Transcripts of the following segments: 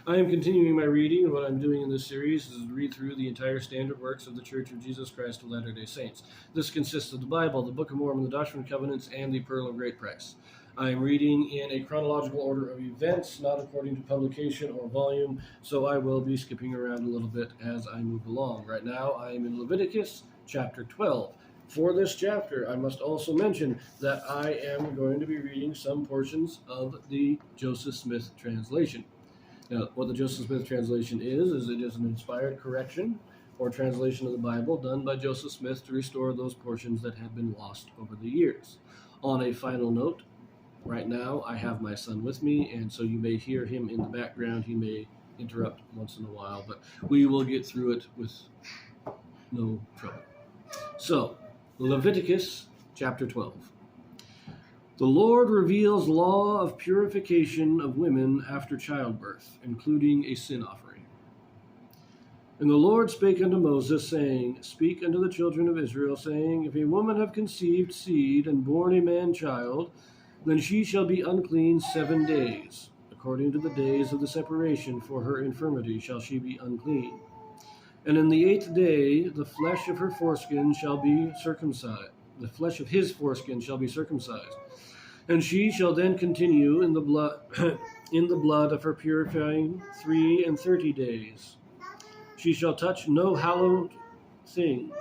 I am continuing my reading, and what I'm doing in this series is to read through the entire standard works of the Church of Jesus Christ of Latter-day Saints. This consists of the Bible, the Book of Mormon, the Doctrine and Covenants, and the Pearl of Great Price. I am reading in a chronological order of events, not according to publication or volume, so I will be skipping around a little bit as I move along. Right now, I am in Leviticus chapter 12. For this chapter, I must also mention that I am going to be reading some portions of the Joseph Smith translation. Now, what the Joseph Smith translation is it is an inspired correction or translation of the Bible done by Joseph Smith to restore those portions that have been lost over the years. On a final note, right now I have my son with me, and so you may hear him in the background. He may interrupt once in a while, but we will get through it with no trouble. So, Leviticus chapter 12. The Lord reveals law of purification of women after childbirth, including a sin offering. And the Lord spake unto Moses, saying, Speak unto the children of Israel, saying, If a woman have conceived seed and born a man child, then she shall be unclean 7 days. According to the days of the separation for her infirmity shall she be unclean. And in the 8th day the flesh of her foreskin shall be circumcised. The flesh of his foreskin shall be circumcised. And she shall then continue in the blood of her purifying 33 days. She shall touch no hallowed thing,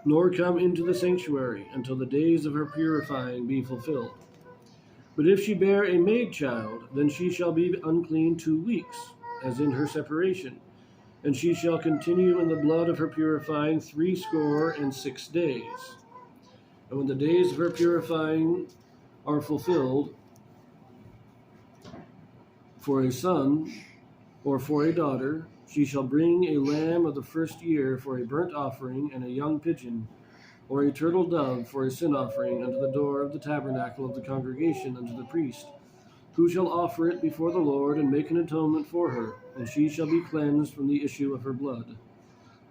nor come into the sanctuary until the days of her purifying be fulfilled. But if she bear a maid child, then she shall be unclean 2 weeks, as in her separation. And she shall continue in the blood of her purifying 66 days. And when the days of her purifying are fulfilled, for a son or for a daughter, she shall bring a lamb of the first year for a burnt offering, and a young pigeon, or a turtle dove for a sin offering, unto the door of the tabernacle of the congregation unto the priest, who shall offer it before the Lord, and make an atonement for her, and she shall be cleansed from the issue of her blood.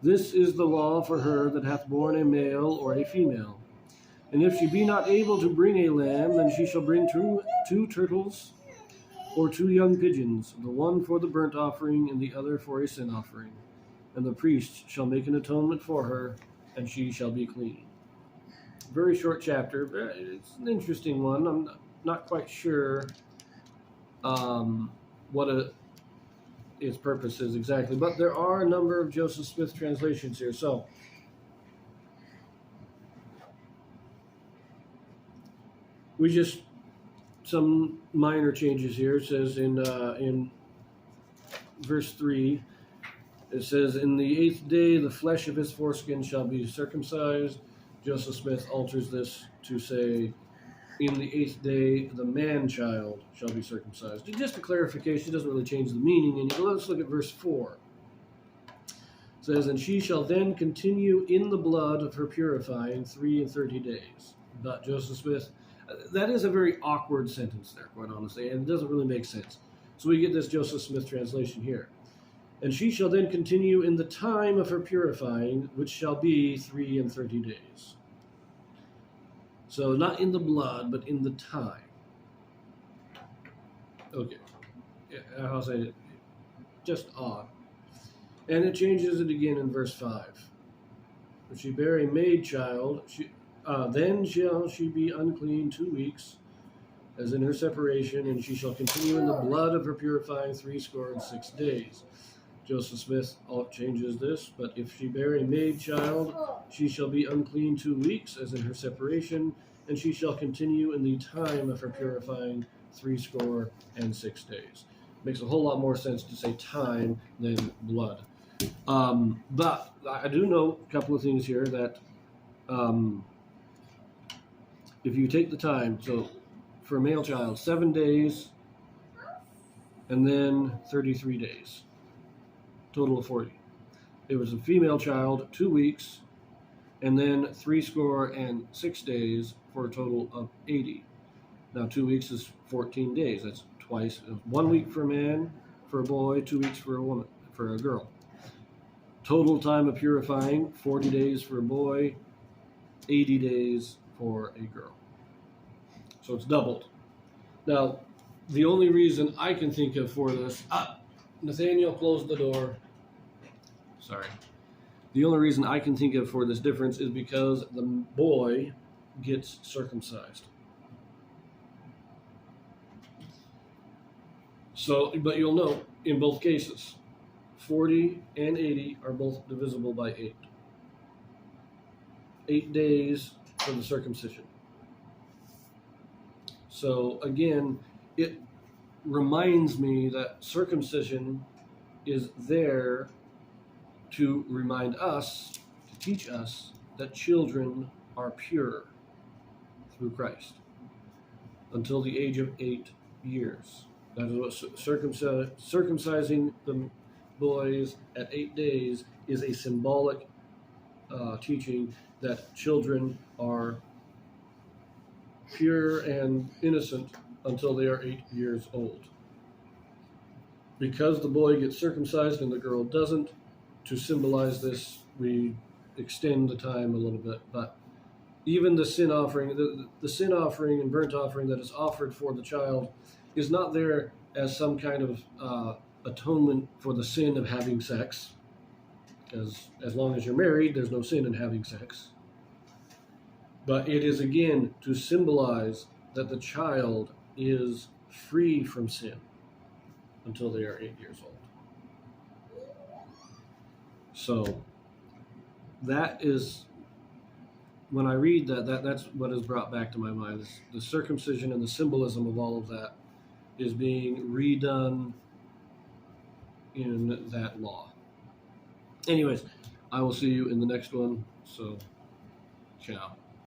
This is the law for her that hath borne a male or a female. And if she be not able to bring a lamb, then she shall bring two turtles or 2 young pigeons, the one for the burnt offering and the other for a sin offering. And the priest shall make an atonement for her, and she shall be clean. Very short chapter, but it's an interesting one. I'm not quite sure what its purpose is exactly, but there are a number of Joseph Smith translations here. So, we just, some minor changes here. It says in verse 3, it says, In the 8th day the flesh of his foreskin shall be circumcised. Joseph Smith alters this to say, in the 8th day the man-child shall be circumcised. Just a clarification, it doesn't really change the meaning. And let's look at verse 4. It says, And she shall then continue in the blood of her purifying 33 days. But Joseph Smith, that is a very awkward sentence there, quite honestly, and it doesn't really make sense. So we get this Joseph Smith translation here. And she shall then continue in the time of her purifying, which shall be 33 days. So not in the blood, but in the time. Okay. I'll say it. Just odd. And it changes it again in verse 5. If she bear a maid child, then shall she be unclean 2 weeks, as in her separation, and she shall continue in the blood of her purifying 66 days. Joseph Smith changes this, but if she bear a maid child, she shall be unclean 2 weeks, as in her separation, and she shall continue in the time of her purifying 66 days. Makes a whole lot more sense to say time than blood. But I do know a couple of things here that if you take the time, so for a male child, 7 days, and then 33 days. Total of 40. It was a female child, 2 weeks, and then 66 days for a total of 80. Now 2 weeks is 14 days. That's twice. 1 week for a man, for a boy, 2 weeks for a woman, for a girl. Total time of purifying, 40 days for a boy, 80 days for a girl. So it's doubled. Now, the only reason I can think of for this, Nathaniel closed the door. Sorry. The only reason I can think of for this difference is because the boy gets circumcised. So, but you'll note in both cases, 40 and 80 are both divisible by 8. 8 days for the circumcision. So again, it reminds me that circumcision is there to remind us, to teach us that children are pure through Christ until the age of 8 years. That is what circumcising the boys at 8 days is a symbolic teaching that children are pure and innocent until they are 8 years old. Because the boy gets circumcised and the girl doesn't, to symbolize this, we extend the time a little bit. But even the sin offering, the sin offering and burnt offering that is offered for the child is not there as some kind of atonement for the sin of having sex, because as long as you're married, there's no sin in having sex. But it is again to symbolize that the child is free from sin until they are 8 years old. So that is, when I read that's what is brought back to my mind. The circumcision and the symbolism of all of that is being redone in that law. Anyways, I will see you in the next one. So, ciao.